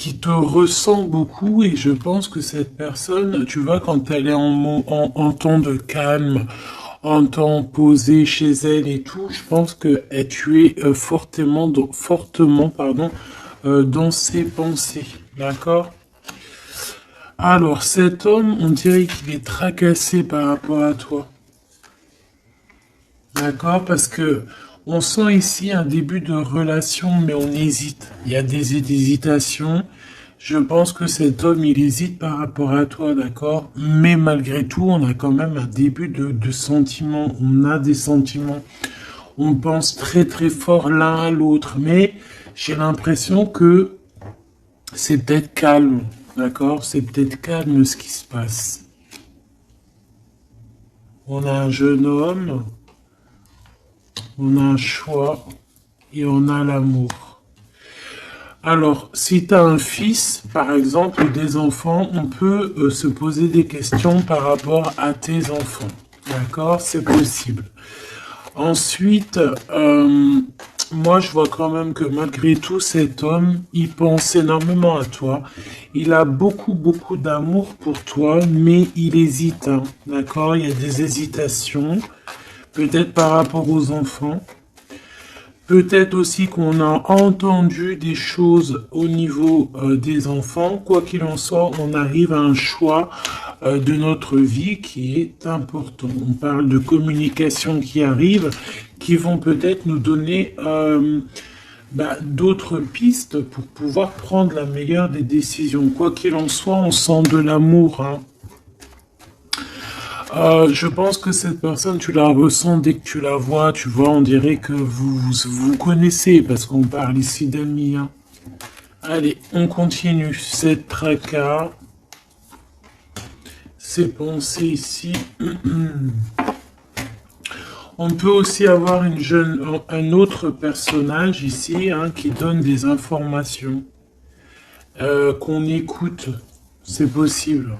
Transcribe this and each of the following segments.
qui te ressent beaucoup et je pense que cette personne, tu vois, quand elle est en temps de calme, en temps posé chez elle et tout, je pense que tu es fortement, pardon, dans ses pensées, d'accord? Alors, cet homme, on dirait qu'il est tracassé par rapport à toi. D'accord? Parce que on sent ici un début de relation, mais on hésite. Il y a des hésitations. Je pense que cet homme, il hésite par rapport à toi, d'accord? Mais malgré tout, on a quand même un début de sentiments. On a des sentiments. On pense très très fort l'un à l'autre. Mais j'ai l'impression que c'est peut-être calme, d'accord? C'est peut-être calme ce qui se passe. On a un jeune homme, on a un choix et on a l'amour. Alors, si tu as un fils, par exemple, ou des enfants, on peut se poser des questions par rapport à tes enfants. D'accord? C'est possible. Ensuite, moi, je vois quand même que malgré tout, cet homme, il pense énormément à toi. Il a beaucoup, beaucoup d'amour pour toi, mais il hésite, hein. D'accord? Il y a des hésitations, peut-être par rapport aux enfants. Peut-être aussi qu'on a entendu des choses au niveau des enfants. Quoi qu'il en soit, on arrive à un choix de notre vie qui est important. On parle de communication qui arrive, qui vont peut-être nous donner d'autres pistes pour pouvoir prendre la meilleure des décisions. Quoi qu'il en soit, on sent de l'amour, hein. Je pense que cette personne, tu la ressens dès que tu la vois. Tu vois, on dirait que vous connaissez parce qu'on parle ici d'amis, hein. Allez, on continue. Cette tracas, ces pensées ici. On peut aussi avoir un autre personnage ici, hein, qui donne des informations qu'on écoute. C'est possible.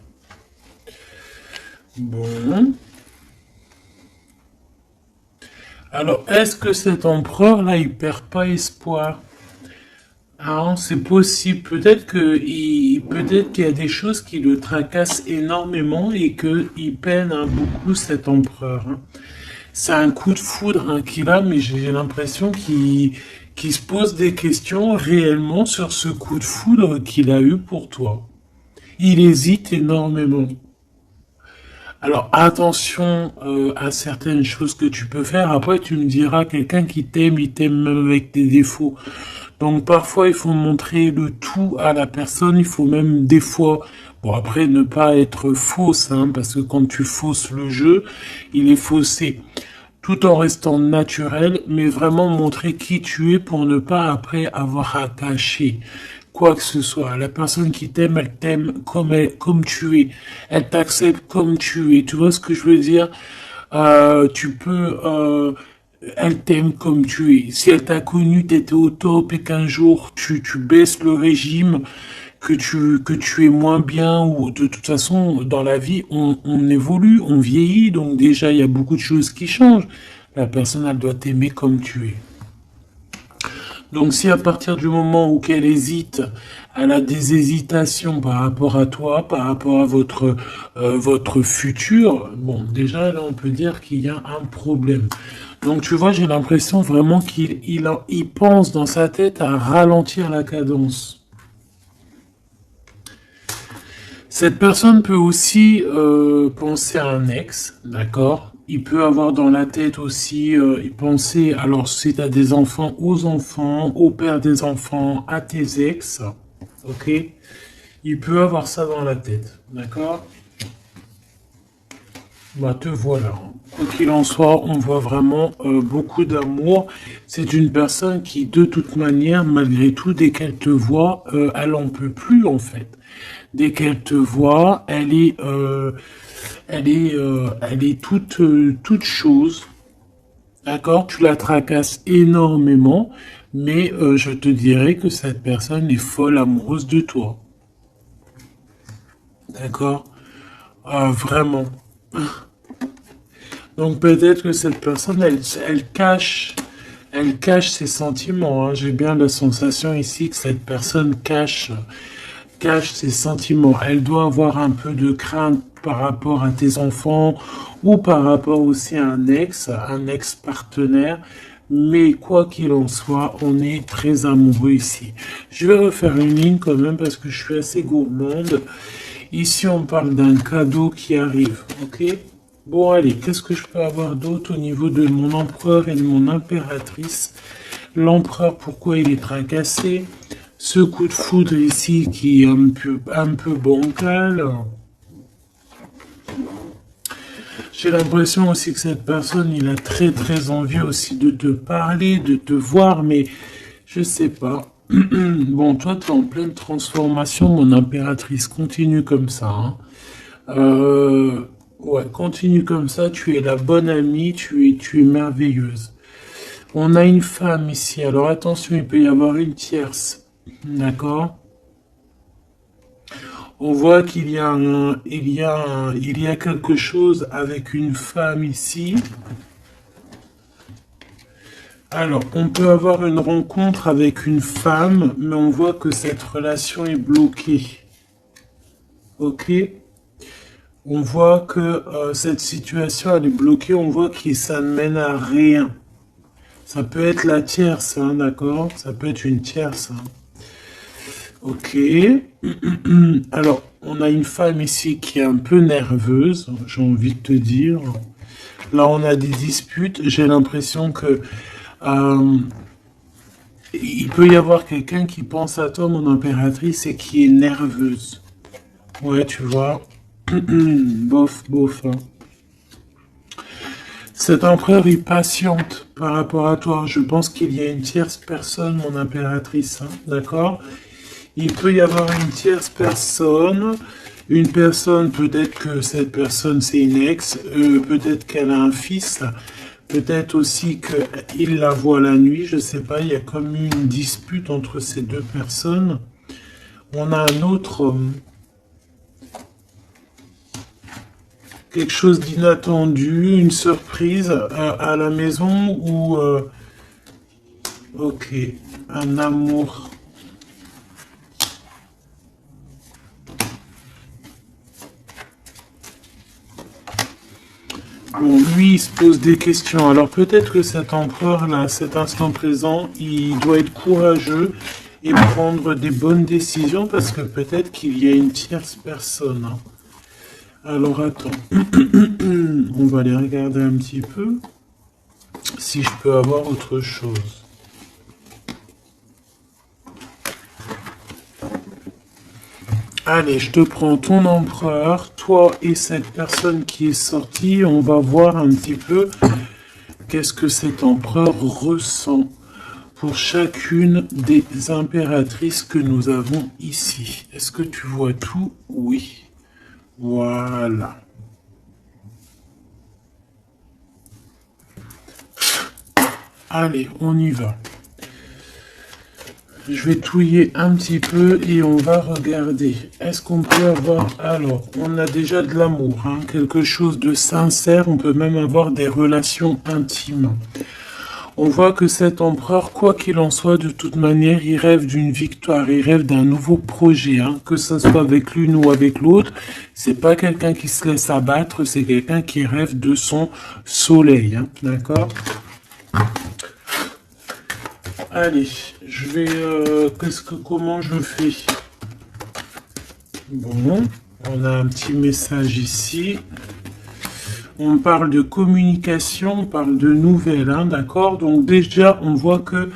Bon. Alors, est-ce que cet empereur-là, il perd pas espoir? Ah, c'est possible. Peut-être qu'il y a des choses qui le tracassent énormément et qu'il peine, hein, beaucoup cet empereur, hein. C'est un coup de foudre, hein, qu'il a, mais j'ai l'impression qu'il se pose des questions réellement sur ce coup de foudre qu'il a eu pour toi. Il hésite énormément. Alors attention à certaines choses que tu peux faire. Après, tu me diras, quelqu'un qui t'aime, il t'aime même avec tes défauts. Donc parfois, il faut montrer le tout à la personne. Il faut même des fois, bon après, ne pas être fausse, hein, parce que quand tu fausses le jeu, il est faussé. Tout en restant naturel, mais vraiment montrer qui tu es pour ne pas après avoir à cacher quoi que ce soit. La personne qui t'aime, elle t'aime comme tu es. Elle t'accepte comme tu es. Tu vois ce que je veux dire? Elle t'aime comme tu es. Si elle t'a connu, t'étais au top et qu'un jour tu baisses le régime, que tu es moins bien, ou de toute façon, dans la vie, on évolue, on vieillit, donc déjà, il y a beaucoup de choses qui changent. La personne, elle doit t'aimer comme tu es. Donc si à partir du moment où qu'elle hésite, elle a des hésitations par rapport à toi, par rapport à votre futur, bon, déjà là on peut dire qu'il y a un problème. Donc tu vois, j'ai l'impression vraiment qu'il pense dans sa tête à ralentir la cadence. Cette personne peut aussi penser à un ex, d'accord? Il peut avoir dans la tête aussi penser, alors si tu as des enfants, aux enfants, au père des enfants, à tes ex, ok? Il peut avoir ça dans la tête, d'accord? Bah te voilà. Quoi qu'il en soit, on voit vraiment beaucoup d'amour. C'est une personne qui, de toute manière, malgré tout, dès qu'elle te voit, elle en peut plus en fait. Dès qu'elle te voit, elle est toute chose. D'accord? Tu la tracasses énormément, mais je te dirais que cette personne est folle amoureuse de toi. D'accord? Vraiment. Donc peut-être que cette personne, elle cache ses sentiments, hein. J'ai bien la sensation ici que cette personne cache. cache ses sentiments. Elle doit avoir un peu de crainte par rapport à tes enfants ou par rapport aussi à un ex-partenaire. Mais quoi qu'il en soit, on est très amoureux ici. Je vais refaire une ligne quand même parce que je suis assez gourmande. Ici, on parle d'un cadeau qui arrive, ok? Bon, allez, qu'est-ce que je peux avoir d'autre au niveau de mon empereur et de mon impératrice? L'empereur, pourquoi il est tracassé? Ce coup de foudre ici qui est un peu bancal. J'ai l'impression aussi que cette personne, il a très très envie aussi de te parler, de te voir, mais je sais pas. Bon, toi, tu es en pleine transformation, mon impératrice. Continue comme ça. Hein. Ouais, continue comme ça. Tu es la bonne amie, tu es merveilleuse. On a une femme ici. Alors attention, il peut y avoir une tierce. D'accord? On voit qu'il y a il y a quelque chose avec une femme ici. Alors, on peut avoir une rencontre avec une femme, mais on voit que cette relation est bloquée. Ok? On voit que cette situation, elle est bloquée. On voit que ça ne mène à rien. Ça peut être la tierce, hein, d'accord? Ça peut être une tierce. Hein. Ok. Alors, on a une femme ici qui est un peu nerveuse, j'ai envie de te dire. Là, on a des disputes. J'ai l'impression que il peut y avoir quelqu'un qui pense à toi, mon impératrice, et qui est nerveuse. Ouais, tu vois. Bof, bof. Hein. Cet empereur est patiente par rapport à toi. Je pense qu'il y a une tierce personne, mon impératrice. Hein, d'accord? Il peut y avoir une tierce personne. Une personne, peut-être que cette personne c'est une ex, peut-être qu'elle a un fils, peut-être aussi qu'il la voit la nuit, je sais pas, il y a comme une dispute entre ces deux personnes. On a un autre, quelque chose d'inattendu, une surprise à la maison ou, ok, un amour. Bon, lui, il se pose des questions. Alors peut-être que cet empereur-là, à cet instant présent, il doit être courageux et prendre des bonnes décisions parce que peut-être qu'il y a une tierce personne. Hein. Alors attends, on va aller regarder un petit peu si je peux avoir autre chose. Allez, je te prends ton empereur, toi et cette personne qui est sortie. On va voir un petit peu qu'est-ce que cet empereur ressent pour chacune des impératrices que nous avons ici. Est-ce que tu vois tout? Oui. Voilà. Allez, on y va. Je vais touiller un petit peu et on va regarder. Est-ce qu'on peut avoir... Alors, on a déjà de l'amour, hein, quelque chose de sincère. On peut même avoir des relations intimes. On voit que cet empereur, quoi qu'il en soit, de toute manière, il rêve d'une victoire. Il rêve d'un nouveau projet, hein, que ce soit avec l'une ou avec l'autre. C'est pas quelqu'un qui se laisse abattre, c'est quelqu'un qui rêve de son soleil. Hein, d'accord ? Allez, je vais... comment je fais? Bon, on a un petit message ici. On parle de communication, on parle de nouvelles, hein, d'accord? Donc déjà, on voit que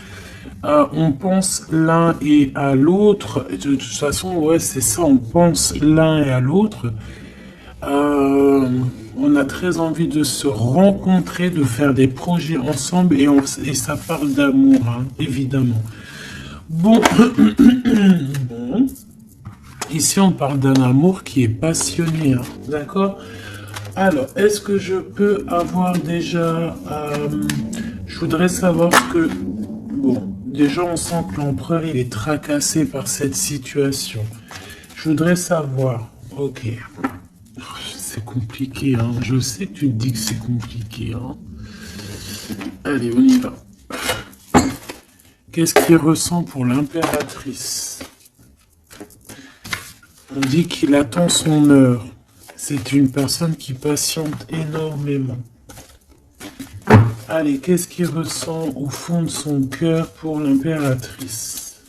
on pense l'un et à l'autre. De toute façon, ouais, c'est ça, on pense l'un et à l'autre. On a très envie de se rencontrer, de faire des projets ensemble et ça parle d'amour, hein, évidemment. Bon. Bon. Ici, on parle d'un amour qui est passionné, hein, d'accord? Alors, est-ce que je peux avoir déjà... je voudrais savoir ce que... Bon, déjà, on sent que l'empereur, il est tracassé par cette situation. Je voudrais savoir... Ok. C'est compliqué, hein. Je sais que tu te dis que c'est compliqué, hein. Allez, on y va. Qu'est-ce qu'il ressent pour l'impératrice? On dit qu'il attend son heure. C'est une personne qui patiente énormément. Allez, qu'est-ce qu'il ressent au fond de son cœur pour l'impératrice?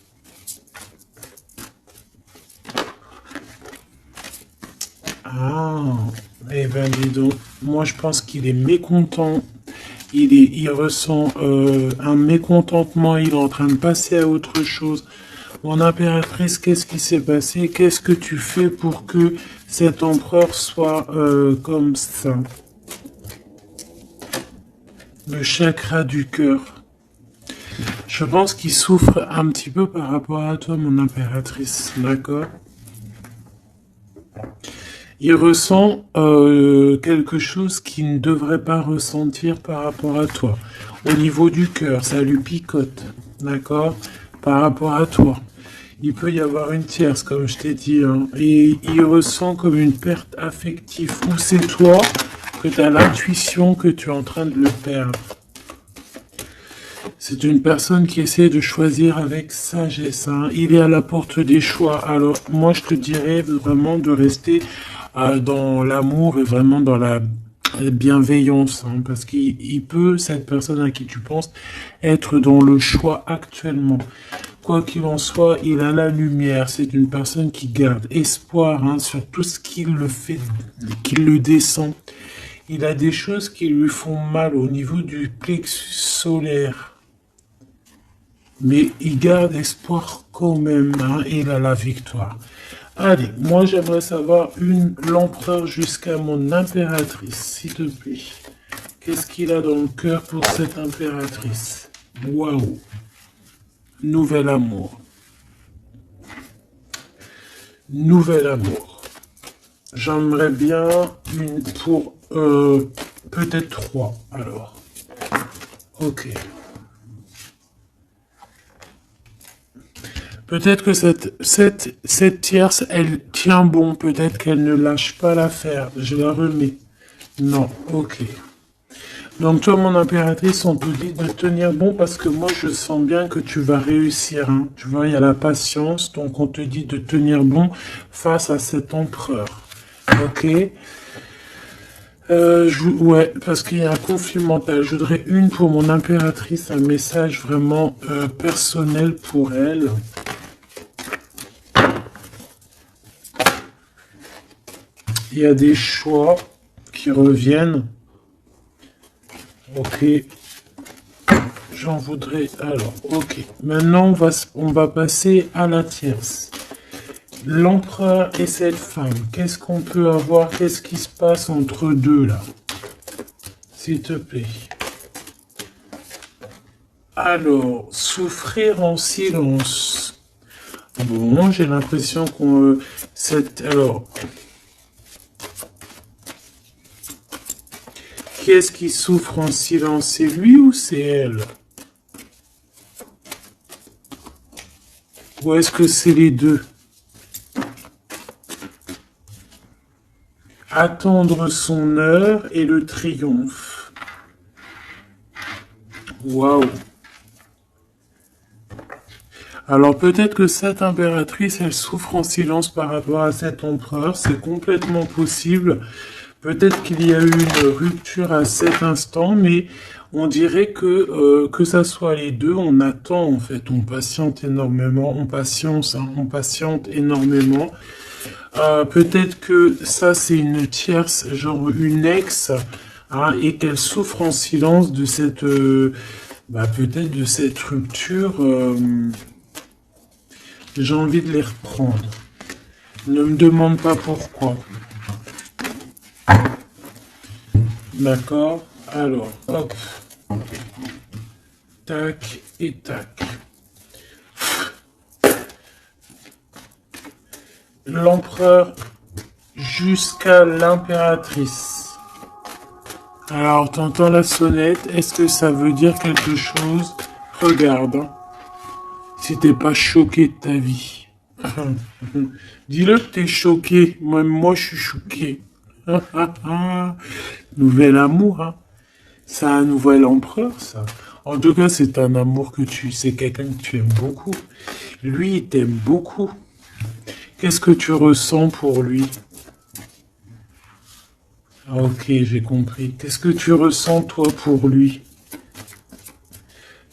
Ah, eh ben dis donc, moi je pense qu'il est mécontent. Il ressent un mécontentement, il est en train de passer à autre chose. Mon impératrice, qu'est-ce qui s'est passé? Qu'est-ce que tu fais pour que cet empereur soit comme ça? Le chakra du cœur. Je pense qu'il souffre un petit peu par rapport à toi, mon impératrice, d'accord? Il ressent quelque chose qu'il ne devrait pas ressentir par rapport à toi. Au niveau du cœur, ça lui picote, d'accord? Par rapport à toi. Il peut y avoir une tierce, comme je t'ai dit, hein, et il ressent comme une perte affective. Ou c'est toi que tu as l'intuition que tu es en train de le perdre. C'est une personne qui essaie de choisir avec sagesse. Hein. Il est à la porte des choix. Alors, moi, je te dirais vraiment de rester dans l'amour et vraiment dans la bienveillance. Hein, parce qu'il peut, cette personne à qui tu penses, être dans le choix actuellement. Quoi qu'il en soit, il a la lumière. C'est une personne qui garde espoir hein, sur tout ce qu'il le fait, qu'il le descend. Il a des choses qui lui font mal au niveau du plexus solaire. Mais il garde espoir quand même, hein, et il a la victoire. Allez, moi j'aimerais savoir l'empereur jusqu'à mon impératrice, s'il te plaît. Qu'est-ce qu'il a dans le cœur pour cette impératrice? Waouh! Nouvel amour. Nouvel amour. J'aimerais bien une pour peut-être 3, alors. Ok. Peut-être que cette tierce, elle tient bon. Peut-être qu'elle ne lâche pas l'affaire. Je la remets. Non, ok. Donc toi, mon impératrice, on te dit de tenir bon parce que moi, je sens bien que tu vas réussir. Hein. Tu vois, il y a la patience. Donc on te dit de tenir bon face à cet empereur. Ok. Ouais, parce qu'il y a un conflit mental. Je voudrais une pour mon impératrice, un message vraiment personnel pour elle. Il y a des choix qui reviennent. Ok. J'en voudrais. Alors, ok. Maintenant, on va passer à la tierce. L'empereur et cette femme. Qu'est-ce qu'on peut avoir? Qu'est-ce qui se passe entre deux, là? S'il te plaît. Alors, souffrir en silence. Bon, j'ai l'impression qu'on... Alors... Qui est-ce qui souffre en silence? C'est lui ou c'est elle? Ou est-ce que c'est les deux? Attendre son heure et le triomphe. Waouh! Alors peut-être que cette impératrice, elle souffre en silence par rapport à cet empereur. C'est complètement possible. Peut-être qu'il y a eu une rupture à cet instant, mais on dirait que ça soit les deux, on attend en fait, on patiente énormément, on patiente, hein, on patiente énormément. Peut-être que ça c'est une tierce, genre une ex, hein, et qu'elle souffre en silence de cette, peut-être de cette rupture. J'ai envie de les reprendre. Ne me demande pas pourquoi. D'accord. Alors, hop. Tac et tac. L'empereur jusqu'à l'impératrice. Alors, t'entends la sonnette. Est-ce que ça veut dire quelque chose? Regarde. Hein. Si t'es pas choqué de ta vie. Dis-le que t'es choqué. Moi, je suis choqué. Nouvel amour, hein. C'est un nouvel empereur, ça. En tout cas, c'est un amour c'est quelqu'un que tu aimes beaucoup. Lui, il t'aime beaucoup. Qu'est-ce que tu ressens pour lui? Ah, ok, j'ai compris. Qu'est-ce que tu ressens, toi, pour lui?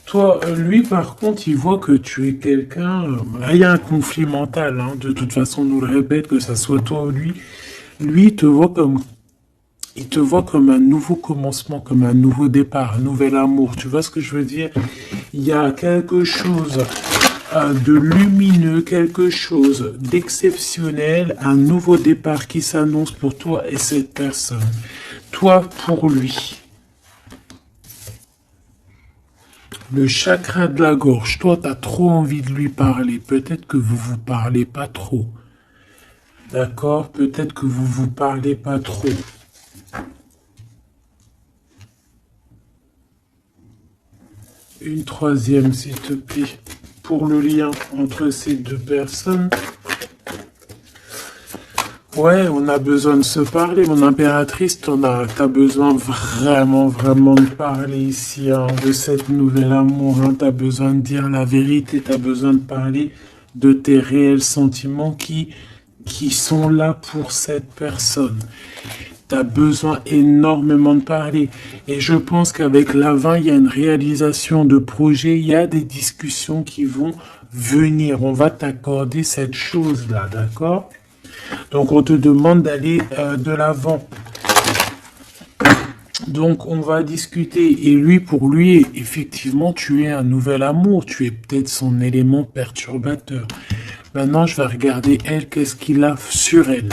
Toi, lui, par contre, il voit que tu es quelqu'un... là, il y a un conflit mental, hein. De toute façon, on nous le répète, que ça soit toi ou lui. Lui, il te voit comme un nouveau commencement, comme un nouveau départ, un nouvel amour. Tu vois ce que je veux dire? Il y a quelque chose de lumineux, quelque chose d'exceptionnel, un nouveau départ qui s'annonce pour toi et cette personne. Toi pour lui. Le chakra de la gorge, toi, tu as trop envie de lui parler. Peut-être que vous vous parlez pas trop. D'accord? Peut-être que vous vous parlez pas trop. Une troisième, s'il te plaît, pour le lien entre ces deux personnes. Ouais, on a besoin de se parler, mon impératrice, t'as besoin vraiment, vraiment de parler ici, hein, de cette nouvelle amour, hein, t'as besoin de dire la vérité, t'as besoin de parler de tes réels sentiments qui sont là pour cette personne. T'as besoin énormément de parler. Et je pense qu'avec la 20, il y a une réalisation de projet, il y a des discussions qui vont venir. On va t'accorder cette chose-là, d'accord? Donc, on te demande d'aller de l'avant. Donc, on va discuter. Et lui, pour lui, effectivement, tu es un nouvel amour. Tu es peut-être son élément perturbateur. Maintenant, je vais regarder elle, qu'est-ce qu'il a sur elle.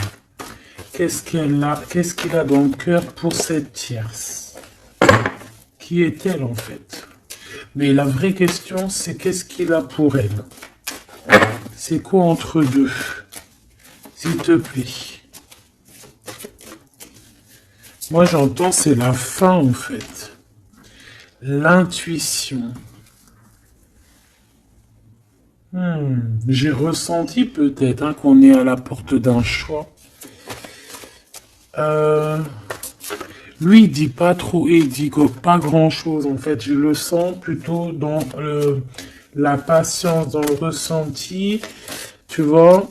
Qu'est-ce qu'il a dans le cœur pour cette tierce? Qui est-elle, en fait? Mais la vraie question, c'est qu'est-ce qu'il a pour elle? C'est quoi entre deux? S'il te plaît. Moi, j'entends, c'est la fin, en fait. L'intuition. J'ai ressenti peut-être hein, qu'on est à la porte d'un choix. Lui, il dit pas trop, il dit pas grand-chose, en fait. Je le sens plutôt dans la patience, dans le ressenti. Tu vois?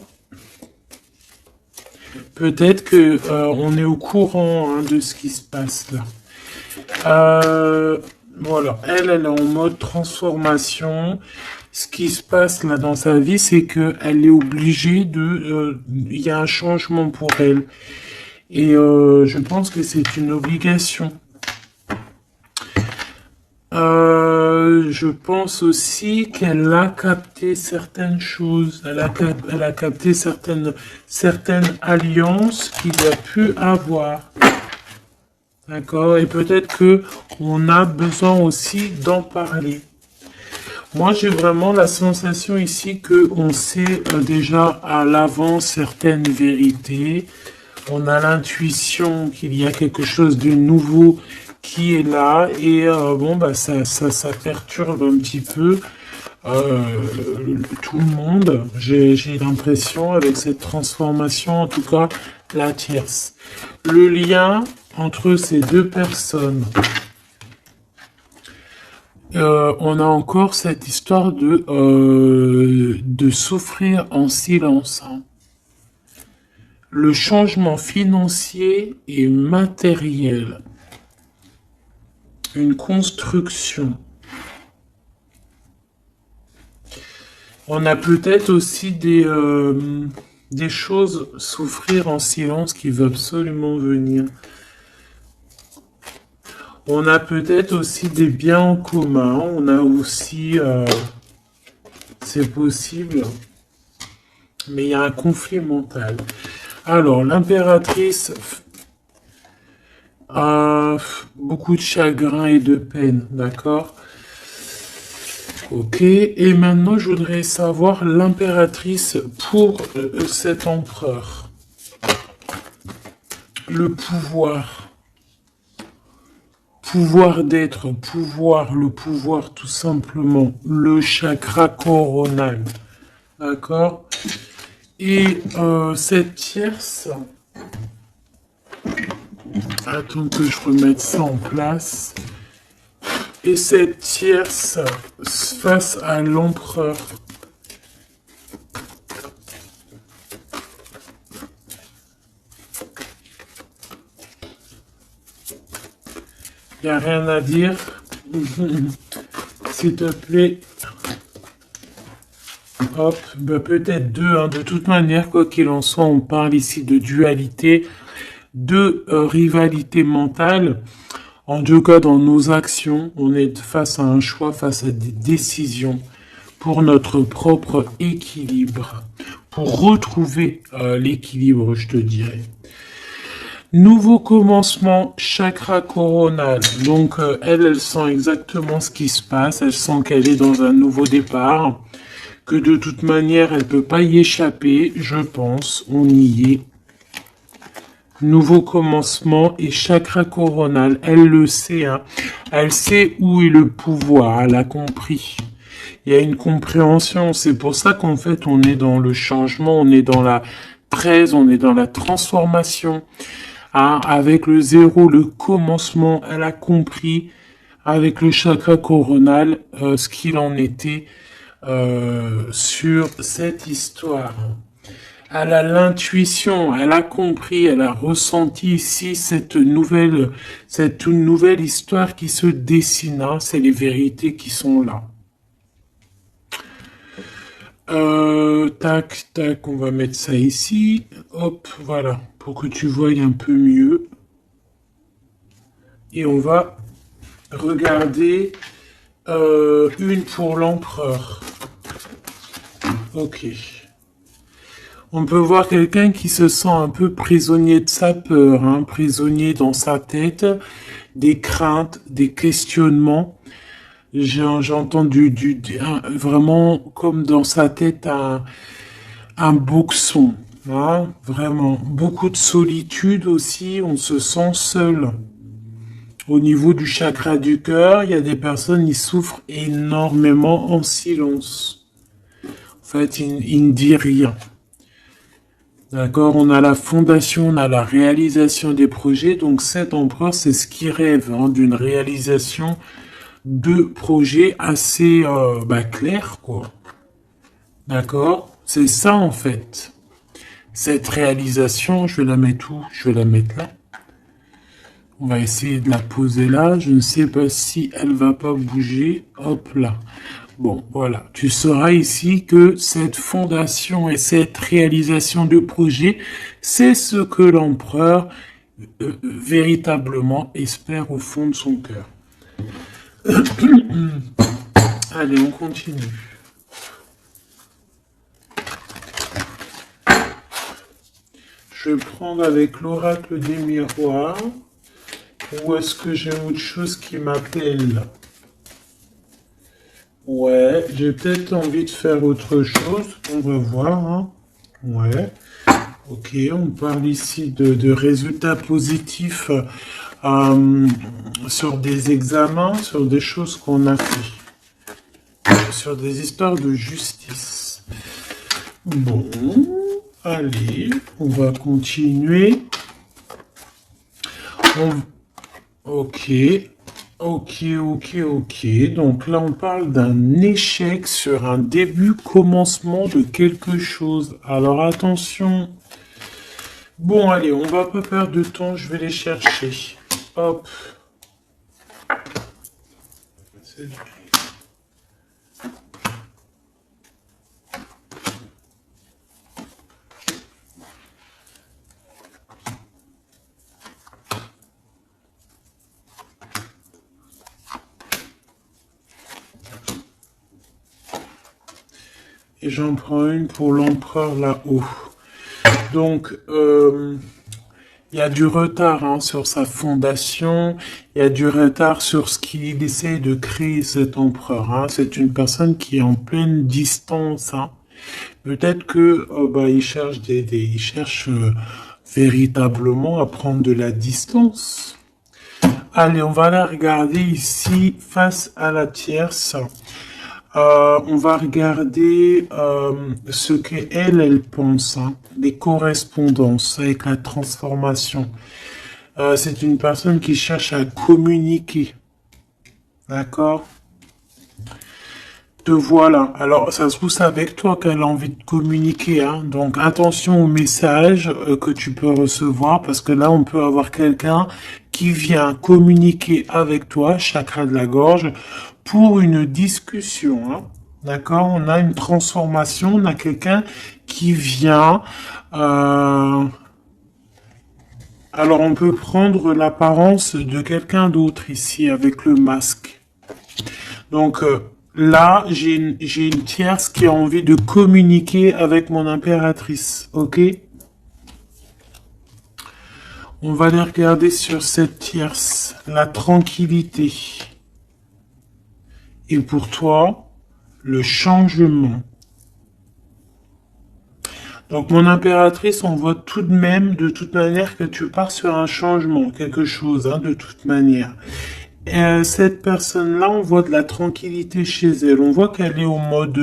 Peut-être que on est au courant hein, de ce qui se passe là. Voilà, elle est en mode transformation. Ce qui se passe là dans sa vie, c'est que elle est obligée de. Il y a un changement pour elle. Et je pense que c'est une obligation. Je pense aussi qu'elle a capté certaines choses. Elle a capté certaines alliances qu'il a pu avoir. D'accord? Et peut-être que on a besoin aussi d'en parler. Moi, j'ai vraiment la sensation ici que on sait déjà à l'avance certaines vérités. On a l'intuition qu'il y a quelque chose de nouveau qui est là et bon bah ça perturbe un petit peu tout le monde. J'ai l'impression avec cette transformation, en tout cas la tierce. Le lien entre ces deux personnes. On a encore cette histoire de souffrir en silence. Hein. Le changement financier et matériel. Une construction. On a peut-être aussi des choses souffrir en silence qui veulent absolument venir. On a peut-être aussi des biens en commun. On a aussi... c'est possible. Mais il y a un conflit mental. Alors, l'impératrice a beaucoup de chagrin et de peine. D'accord? Ok. Et maintenant, je voudrais savoir l'impératrice pour cet empereur. Le pouvoir. Pouvoir d'être, pouvoir, le pouvoir tout simplement, le chakra coronal, d'accord? Et cette tierce, attends que je remette ça en place, et cette tierce face à l'empereur, Il n'y a rien à dire. S'il te plaît. Hop, bah peut-être deux, hein. De toute manière, quoi qu'il en soit, on parle ici de dualité, de rivalité mentale. En tout cas, dans nos actions, on est face à un choix, face à des décisions pour notre propre équilibre, pour retrouver l'équilibre, je te dirais. Nouveau commencement, chakra coronal. Donc, elle sent exactement ce qui se passe. Elle sent qu'elle est dans un nouveau départ, que de toute manière, elle peut pas y échapper, je pense. On y est. Nouveau commencement et chakra coronal. Elle le sait, hein. Elle sait où est le pouvoir. Elle a compris. Il y a une compréhension. C'est pour ça qu'en fait, on est dans le changement, on est dans la 13, on est dans la transformation. Hein, avec le zéro, le commencement, elle a compris avec le chakra coronal ce qu'il en était sur cette histoire. Elle a l'intuition, elle a compris, elle a ressenti ici cette nouvelle histoire qui se dessine. Hein, c'est les vérités qui sont là. Tac, tac, on va mettre ça ici. Hop, voilà, pour que tu voies un peu mieux. Et on va regarder une pour l'empereur. Ok. On peut voir quelqu'un qui se sent un peu prisonnier de sa peur, hein, prisonnier dans sa tête, des craintes, des questionnements. J'ai entendu vraiment comme dans sa tête un boxon, hein, vraiment. Beaucoup de solitude aussi, on se sent seul. Au niveau du chakra du cœur, il y a des personnes qui souffrent énormément en silence. En fait, ils ne disent rien. D'accord, on a la fondation, on a la réalisation des projets. Donc cet empereur, c'est ce qui rêve hein, d'une réalisation de projets assez clairs, quoi. D'accord, c'est ça en fait. Cette réalisation, je vais la mettre où? Je vais la mettre là. On va essayer de la poser là. Je ne sais pas si elle va pas bouger. Hop là. Bon, voilà. Tu sauras ici que cette fondation et cette réalisation de projet, c'est ce que l'empereur véritablement espère au fond de son cœur. Allez, on continue. Je vais prendre avec l'oracle des miroirs. Ou est-ce que j'ai autre chose qui m'appelle? Ouais, j'ai peut-être envie de faire autre chose. On va voir. Hein. Ouais. Ok, on parle ici de résultats positifs sur des examens, sur des choses qu'on a fait. Sur des histoires de justice. Bon, allez, on va continuer. Ok, Donc là, on parle d'un échec sur un début, commencement de quelque chose. Alors attention. Bon, allez, on va pas perdre de temps, je vais les chercher. Hop. Et j'en prends une pour l'empereur là-haut. Donc, il y a du retard hein, sur sa fondation, il y a du retard sur ce qu'il essaie de créer cet empereur. Hein. C'est une personne qui est en pleine distance. Hein. Peut-être que il cherche il cherche véritablement à prendre de la distance. Allez, on va la regarder ici face à la tierce. On va regarder ce qu'elle pense, hein, des correspondances avec la transformation. C'est une personne qui cherche à communiquer. D'accord? Te voilà. Alors, ça se trouve, c'est avec toi qu'elle a envie de communiquer. Hein. Donc, attention aux messages que tu peux recevoir, parce que là, on peut avoir quelqu'un qui vient communiquer avec toi, chakra de la gorge, pour une discussion. Hein. D'accord? On a une transformation, on a quelqu'un qui vient... alors on peut prendre l'apparence de quelqu'un d'autre ici avec le masque. Donc là, j'ai une tierce qui a envie de communiquer avec mon impératrice. Ok? On va aller regarder sur cette tierce, la tranquillité. Et pour toi, le changement. Donc mon impératrice, on voit tout de même, de toute manière, que tu pars sur un changement, quelque chose, hein, de toute manière. Cette personne-là, on voit de la tranquillité chez elle. On voit qu'elle est au mode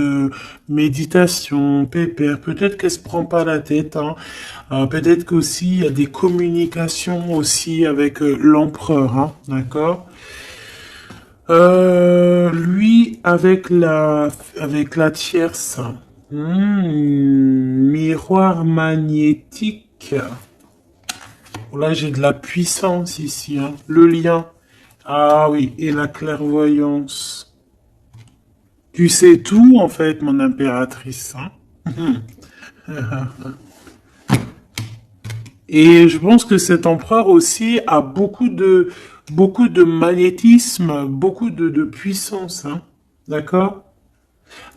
méditation, pépère. Peut-être qu'elle se prend pas la tête. Hein. Peut-être qu'aussi il y a des communications aussi avec l'empereur. Hein, d'accord. Lui avec la tierce. Miroir magnétique. Là, j'ai de la puissance ici. Hein. Le lien. Ah oui, et la clairvoyance. Tu sais tout, en fait, mon impératrice. Hein. Et je pense que cet empereur aussi a beaucoup de magnétisme, beaucoup de puissance. Hein. D'accord?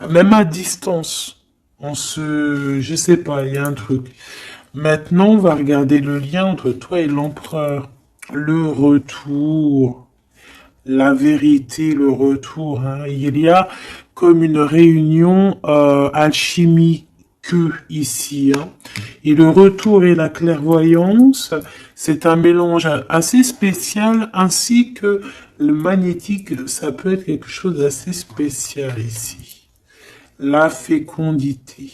Même à distance. Je sais pas, il y a un truc. Maintenant, on va regarder le lien entre toi et l'empereur. Le retour. La vérité, le retour. Hein. Il y a comme une réunion alchimique ici. Hein. Et le retour et la clairvoyance, c'est un mélange assez spécial, ainsi que le magnétique, ça peut être quelque chose d'assez spécial ici. La fécondité.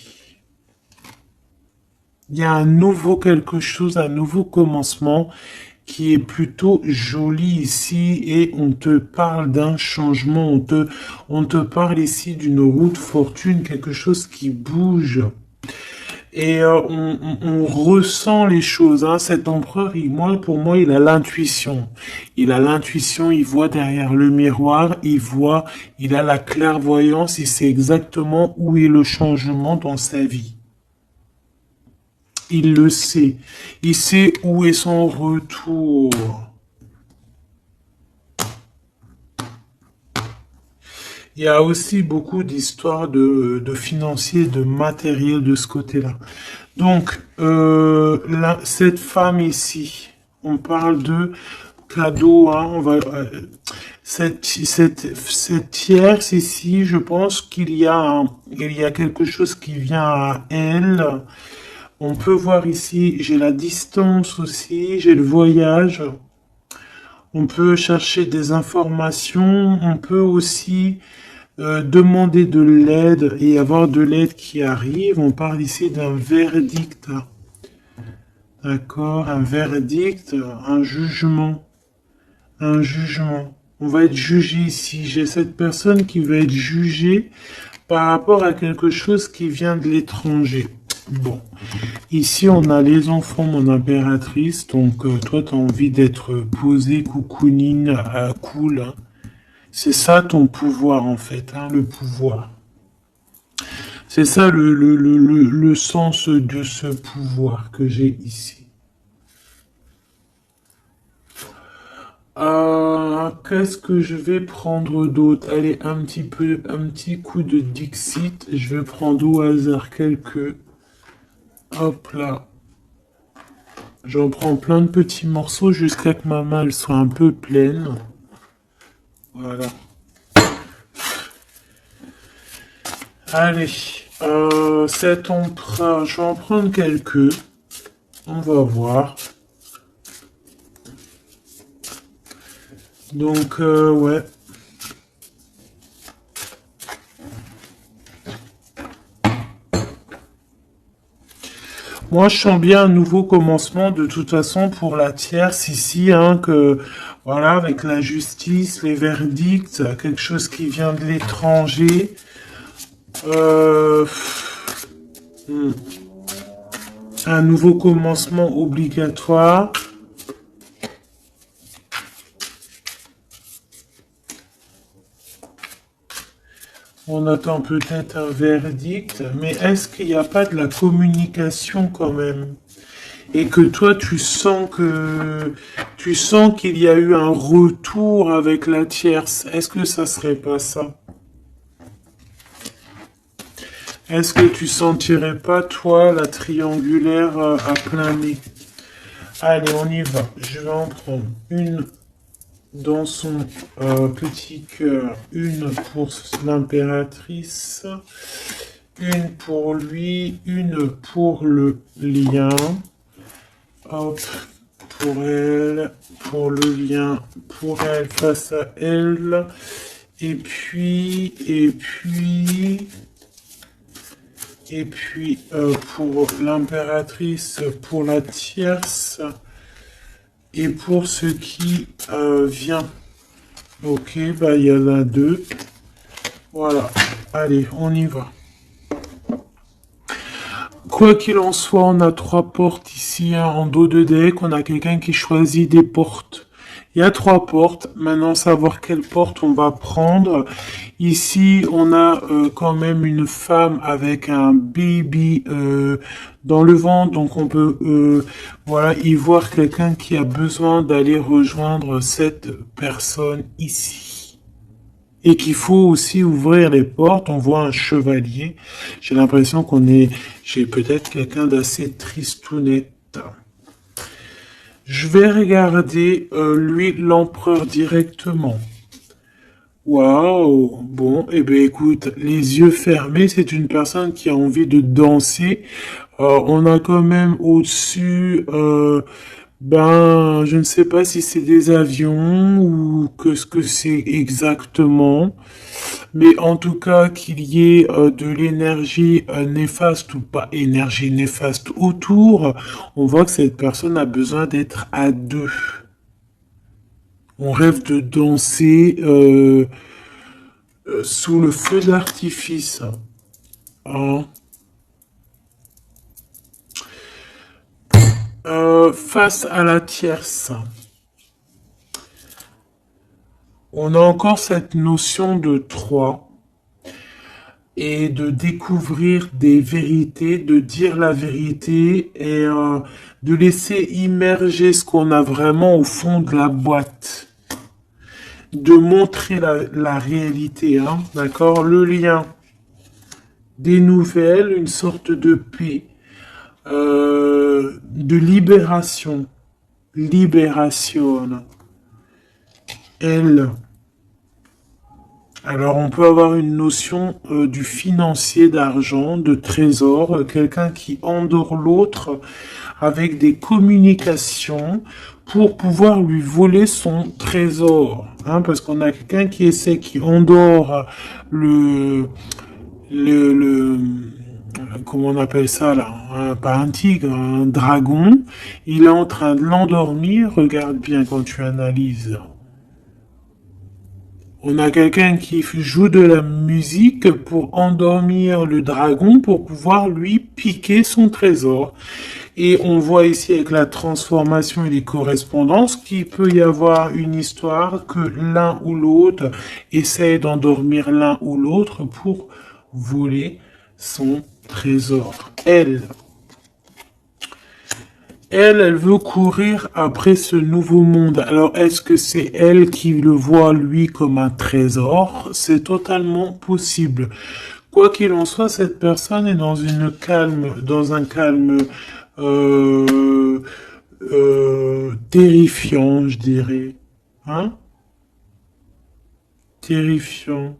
Il y a un nouveau quelque chose, un nouveau commencement qui est plutôt joli ici et on te parle d'un changement, on te parle ici d'une route fortune, quelque chose qui bouge. Et on ressent les choses. Hein. Cet empereur, pour moi, il a l'intuition. Il a l'intuition, il voit derrière le miroir, il a la clairvoyance, il sait exactement où est le changement dans sa vie. Il le sait. Il sait où est son retour. Il y a aussi beaucoup d'histoires de financiers, de matériel de ce côté-là. Donc, cette femme ici, on parle de cadeau. Hein, cette tierce ici, je pense qu'il y a quelque chose qui vient à elle. On peut voir ici, j'ai la distance aussi, j'ai le voyage. On peut chercher des informations. On peut aussi demander de l'aide et avoir de l'aide qui arrive. On parle ici d'un verdict. D'accord, un verdict, un jugement. Un jugement. On va être jugé ici. J'ai cette personne qui va être jugée par rapport à quelque chose qui vient de l'étranger. Bon, ici on a les enfants, mon impératrice, donc toi tu as envie d'être posée, coucounine, cool. Hein. C'est ça ton pouvoir en fait, hein, le pouvoir. C'est ça le sens de ce pouvoir que j'ai ici. Qu'est-ce que je vais prendre d'autre? Allez, un petit coup de Dixit. Je vais prendre au hasard quelques... Hop là. J'en prends plein de petits morceaux jusqu'à que ma malle soit un peu pleine. Voilà. Allez. Cet emprunt, je vais en prendre quelques. On va voir. Donc, ouais. Moi, je sens bien un nouveau commencement de toute façon pour la tierce ici, hein, que voilà, avec la justice, les verdicts, quelque chose qui vient de l'étranger. Un nouveau commencement obligatoire. On attend peut-être un verdict, mais est-ce qu'il n'y a pas de la communication quand même? Et que toi, tu sens qu'il y a eu un retour avec la tierce. Est-ce que ça serait pas ça? Est-ce que tu sentirais pas, toi, la triangulaire à plein nez? Allez, on y va. Je vais en prendre une dans son petit cœur, une pour l'impératrice, une pour lui, une pour le lien. Hop, pour elle, pour le lien, pour elle, face à elle. Et puis, pour l'impératrice, pour la tierce, et pour ce qui vient. Ok, bah il y en a deux. Voilà, allez, on y va. Quoi qu'il en soit, on a trois portes ici hein, en dos de deck. On a quelqu'un qui choisit des portes. Il y a trois portes. Maintenant, savoir quelle porte on va prendre. Ici, on a quand même une femme avec un baby dans le ventre. Donc, on peut voilà, y voir quelqu'un qui a besoin d'aller rejoindre cette personne ici. Et qu'il faut aussi ouvrir les portes. On voit un chevalier. J'ai l'impression j'ai peut-être quelqu'un d'assez tristounette. Je vais regarder, lui, l'empereur directement. Waouh! Bon, eh bien écoute, les yeux fermés, c'est une personne qui a envie de danser. On a quand même au-dessus, je ne sais pas si c'est des avions ou que ce que c'est exactement. Mais en tout cas, qu'il y ait de l'énergie néfaste ou pas énergie néfaste autour, on voit que cette personne a besoin d'être à deux. On rêve de danser sous le feu d'artifice. Hein. Face à la tierce, on a encore cette notion de 3 et de découvrir des vérités, de dire la vérité et de laisser immerger ce qu'on a vraiment au fond de la boîte. De montrer la réalité, hein, d'accord? Le lien, des nouvelles, une sorte de paix, de libération, libération. Elle. Alors on peut avoir une notion du financier, d'argent, de trésor, quelqu'un qui endort l'autre avec des communications pour pouvoir lui voler son trésor. Hein, parce qu'on a quelqu'un qui endort le comment on appelle ça là, pas un tigre, un dragon. Il est en train de l'endormir. Regarde bien quand tu analyses. On a quelqu'un qui joue de la musique pour endormir le dragon pour pouvoir lui piquer son trésor. Et on voit ici avec la transformation et les correspondances qu'il peut y avoir une histoire que l'un ou l'autre essaye d'endormir l'un ou l'autre pour voler son trésor. Elle veut courir après ce nouveau monde. Alors, est-ce que c'est elle qui le voit, lui, comme un trésor? C'est totalement possible. Quoi qu'il en soit, cette personne est dans un calme terrifiant, je dirais. Hein? Terrifiant.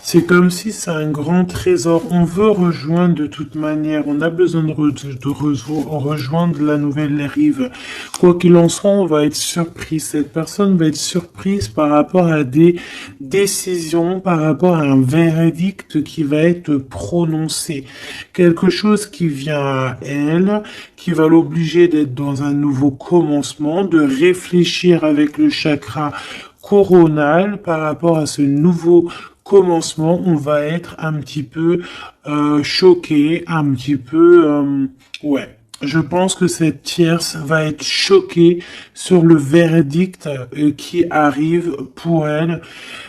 C'est comme si c'est un grand trésor. On veut rejoindre de toute manière. On a besoin de rejoindre la nouvelle rive. Quoi qu'il en soit, on va être surpris. Cette personne va être surprise par rapport à des décisions, par rapport à un verdict qui va être prononcé. Quelque chose qui vient à elle, qui va l'obliger d'être dans un nouveau commencement, de réfléchir avec le chakra coronal par rapport à ce nouveau commencement. On va être un petit peu choqué, un petit peu ouais, Je pense que cette tierce va être choquée sur le verdict qui arrive pour elle,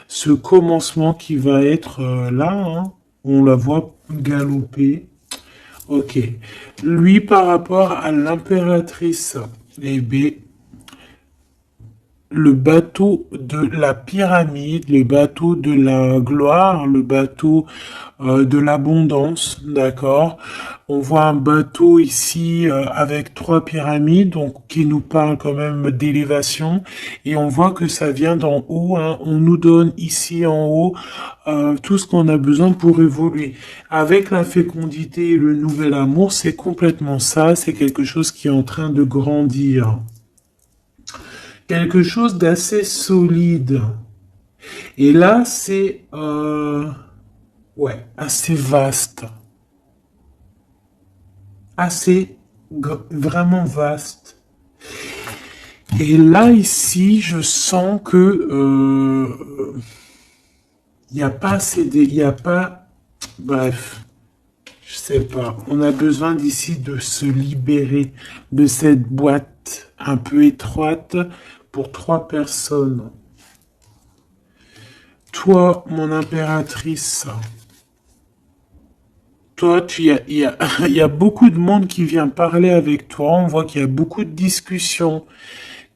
ce commencement qui va être là, hein. On la voit galoper. Ok. Lui, par rapport à l'impératrice, eh bien, le bateau de la pyramide, le bateau de la gloire, le bateau de l'abondance, d'accord? On voit un bateau ici avec trois pyramides, donc qui nous parle quand même d'élévation, et on voit que ça vient d'en haut, hein. On nous donne ici en haut tout ce qu'on a besoin pour évoluer. Avec la fécondité et le nouvel amour, c'est complètement ça, c'est quelque chose qui est en train de grandir. Quelque chose d'assez solide. Et là, c'est ouais, assez vaste. Assez vraiment vaste. Et là, ici, je sens que il n'y a pas assez de, il n'y a pas, bref, je sais pas. On a besoin d'ici de se libérer de cette boîte un peu étroite pour trois personnes. Toi, mon impératrice, toi, il y a beaucoup de monde qui vient parler avec toi. On voit qu'il y a beaucoup de discussions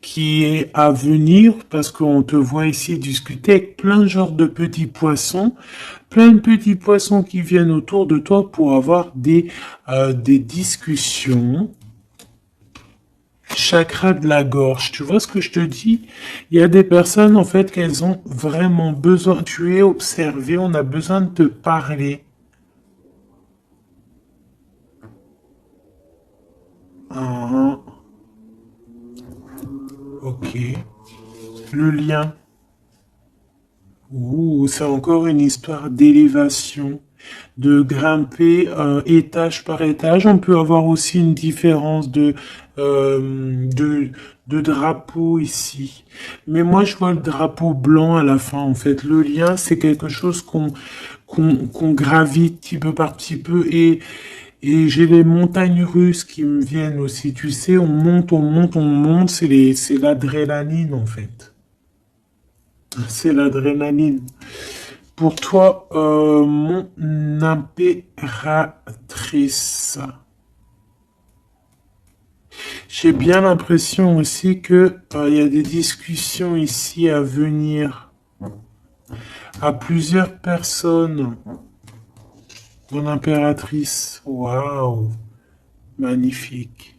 qui est à venir parce qu'on te voit ici discuter avec plein de genres de petits poissons, plein de petits poissons qui viennent autour de toi pour avoir des discussions. Chakra de la gorge, tu vois ce que je te dis? Il y a des personnes en fait qu'elles ont vraiment besoin. Tu es observé, on a besoin de te parler. Ah, ok. Le lien. Ouh, c'est encore une histoire d'élévation, de grimper étage par étage. On peut avoir aussi une différence de drapeau ici. Mais moi, je vois le drapeau blanc à la fin, en fait. Le lien, c'est quelque chose qu'on gravite petit peu par petit peu. Et j'ai les montagnes russes qui me viennent aussi. Tu sais, on monte, on monte, on monte. C'est l'adrénaline, en fait. C'est l'adrénaline. Pour toi, mon impératrice, j'ai bien l'impression aussi que il y a des discussions ici à venir à plusieurs personnes. Mon impératrice, waouh, magnifique.